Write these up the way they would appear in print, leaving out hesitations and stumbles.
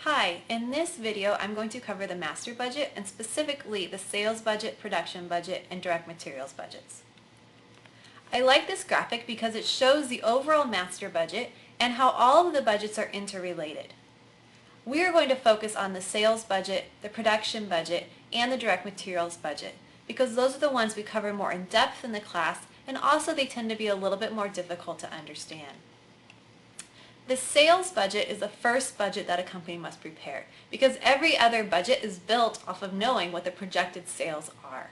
Hi, in this video I'm going to cover the master budget and specifically the sales budget, production budget, and direct materials budgets. I like this graphic because it shows the overall master budget and how all of the budgets are interrelated. We are going to focus on the sales budget, the production budget, and the direct materials budget because those are the ones we cover more in depth in the class, and also they tend to be a little bit more difficult to understand. The sales budget is the first budget that a company must prepare because every other budget is built off of knowing what the projected sales are.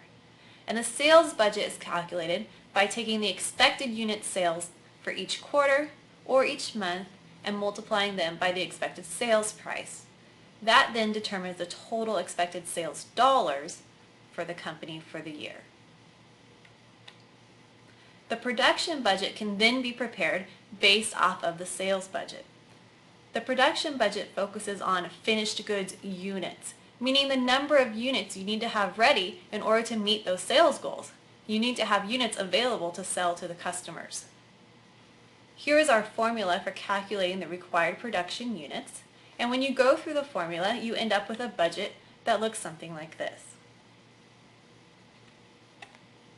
And the sales budget is calculated by taking the expected unit sales for each quarter or each month and multiplying them by the expected sales price. That then determines the total expected sales dollars for the company for the year. The production budget can then be prepared based off of the sales budget. The production budget focuses on finished goods units, meaning the number of units you need to have ready in order to meet those sales goals. You need to have units available to sell to the customers. Here is our formula for calculating the required production units, and when you go through the formula, you end up with a budget that looks something like this.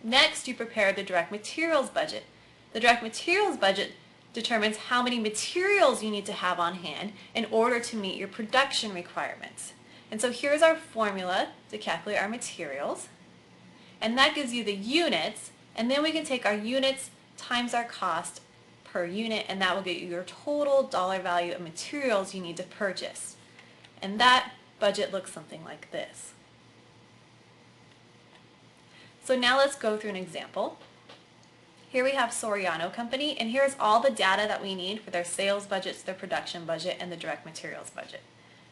Next, you prepare the direct materials budget. The direct materials budget determines how many materials you need to have on hand in order to meet your production requirements. And so here's our formula to calculate our materials. And that gives you the units, and then we can take our units times our cost per unit, and that will get you your total dollar value of materials you need to purchase. And that budget looks something like this. So now let's go through an example. Here we have Soriano Company, and here's all the data that we need for their sales budgets, their production budget, and the direct materials budget.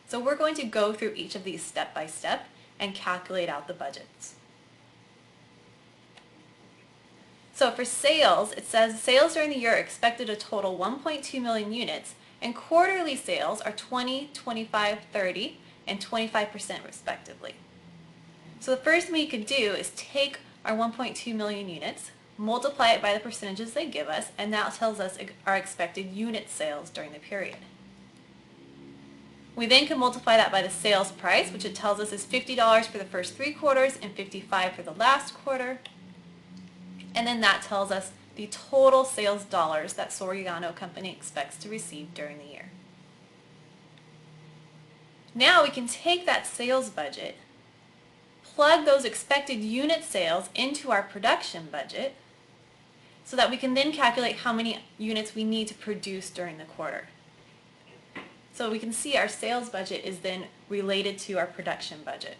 So we're going to go through each of these step by step and calculate out the budgets. So for sales, it says sales during the year are expected to total 1.2 million units, and quarterly sales are 20, 25, 30, and 25% respectively. So the first thing we could do is take our 1.2 million units, multiply it by the percentages they give us, and that tells us our expected unit sales during the period. We then can multiply that by the sales price, which it tells us is $50 for the first 3 quarters and $55 for the last quarter. And then that tells us the total sales dollars that Soriano Company expects to receive during the year. Now we can take that sales budget, plug those expected unit sales into our production budget so that we can then calculate how many units we need to produce during the quarter. So we can see our sales budget is then related to our production budget.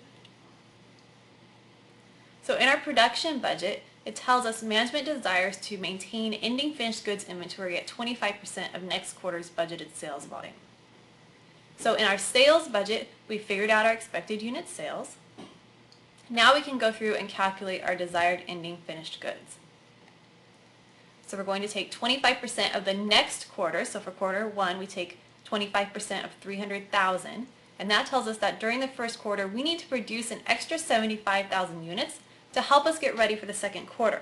So in our production budget, it tells us management desires to maintain ending finished goods inventory at 25% of next quarter's budgeted sales volume. So in our sales budget, we figured out our expected unit sales. Now we can go through and calculate our desired ending finished goods. So we're going to take 25% of the next quarter. So for quarter 1, we take 25% of 300,000. And that tells us that during the first quarter, we need to produce an extra 75,000 units to help us get ready for the second quarter,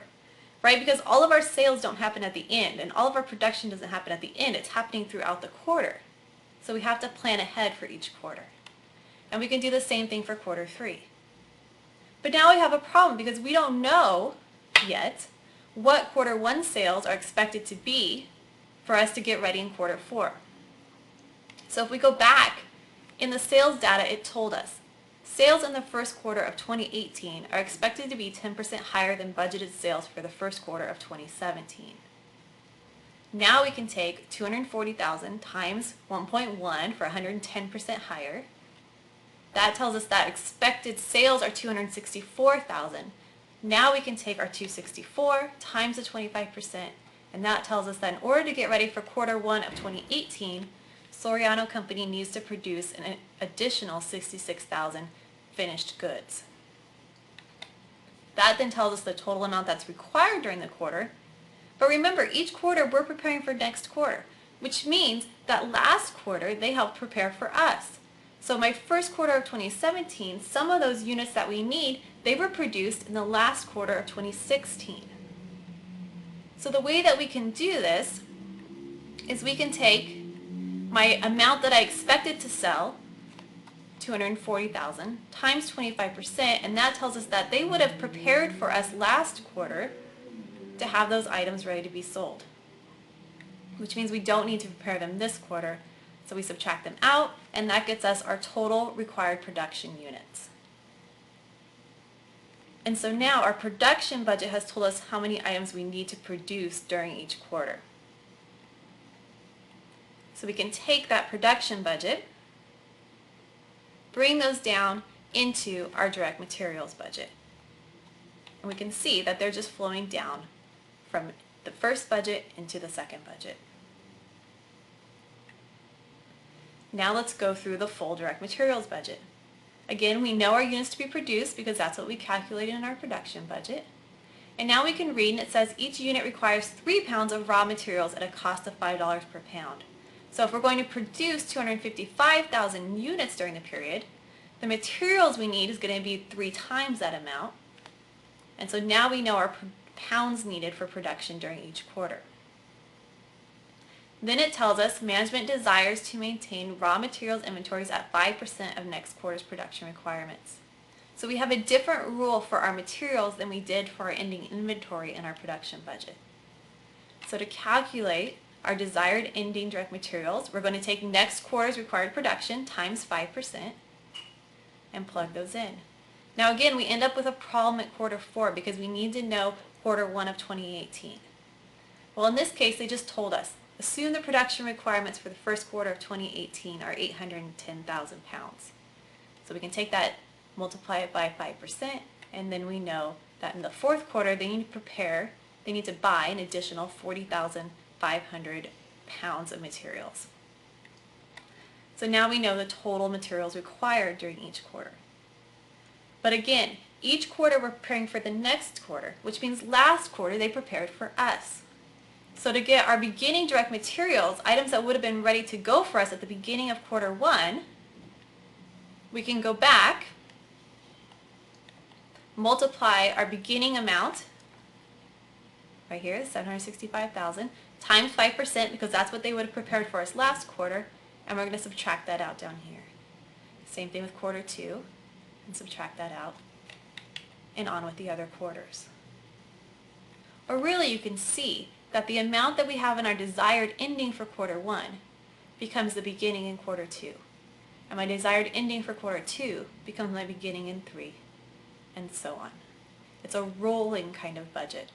right? Because all of our sales don't happen at the end, and all of our production doesn't happen at the end. It's happening throughout the quarter. So we have to plan ahead for each quarter. And we can do the same thing for quarter 3. But now we have a problem because we don't know yet what quarter 1 sales are expected to be for us to get ready in quarter 4. So if we go back in the sales data, it told us sales in the first quarter of 2018 are expected to be 10% higher than budgeted sales for the first quarter of 2017. Now we can take 240,000 times 1.1 for 110% higher. That tells us that expected sales are 264,000. Now we can take our 264 times the 25%, and that tells us that in order to get ready for quarter 1 of 2018, Soriano Company needs to produce an additional 66,000 finished goods. That then tells us the total amount that's required during the quarter. But remember, each quarter we're preparing for next quarter, which means that last quarter they helped prepare for us. So my first quarter of 2017, some of those units that we need, they were produced in the last quarter of 2016. So the way that we can do this is we can take my amount that I expected to sell $240,000 times 25%, and that tells us that they would have prepared for us last quarter to have those items ready to be sold, which means we don't need to prepare them this quarter. So we subtract them out, and that gets us our total required production units. And so now our production budget has told us how many items we need to produce during each quarter. So we can take that production budget, bring those down into our direct materials budget. And we can see that they're just flowing down from the first budget into the second budget. Now let's go through the full direct materials budget. Again, we know our units to be produced because that's what we calculated in our production budget. And now we can read, and it says each unit requires 3 pounds of raw materials at a cost of $5 per pound. So if we're going to produce 255,000 units during the period, the materials we need is going to be 3 times that amount. And so now we know our pounds needed for production during each quarter. Then it tells us management desires to maintain raw materials inventories at 5% of next quarter's production requirements. So we have a different rule for our materials than we did for our ending inventory in our production budget. So to calculate our desired ending direct materials, we're going to take next quarter's required production times 5% and plug those in. Now again, we end up with a problem at quarter 4 because we need to know quarter 1 of 2018. Well, in this case, they just told us, assume the production requirements for the first quarter of 2018 are 810,000 pounds. So we can take that, multiply it by 5%, and then we know that in the fourth quarter they need to buy an additional 40,500 pounds of materials. So now we know the total materials required during each quarter. But again, each quarter we're preparing for the next quarter, which means last quarter they prepared for us. So to get our beginning direct materials, items that would have been ready to go for us at the beginning of quarter 1, we can go back, multiply our beginning amount, right here, 765,000, times 5% because that's what they would have prepared for us last quarter, and we're going to subtract that out down here. Same thing with quarter 2, and subtract that out, and on with the other quarters. Or really you can see that the amount that we have in our desired ending for quarter 1 becomes the beginning in quarter 2. And my desired ending for quarter 2 becomes my beginning in 3, and so on. It's a rolling kind of budget.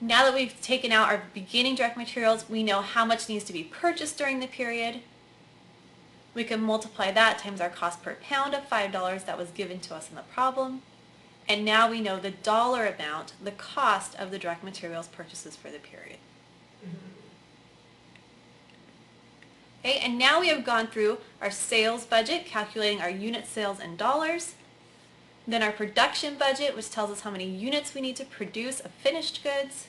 Now that we've taken out our beginning direct materials, we know how much needs to be purchased during the period. We can multiply that times our cost per pound of $5 that was given to us in the problem. And now we know the dollar amount, the cost of the direct materials purchases for the period. Okay, and now we have gone through our sales budget, calculating our unit sales in dollars. Then our production budget, which tells us how many units we need to produce of finished goods.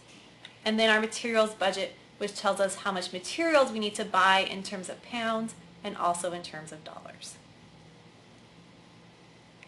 And then our materials budget, which tells us how much materials we need to buy in terms of pounds and also in terms of dollars.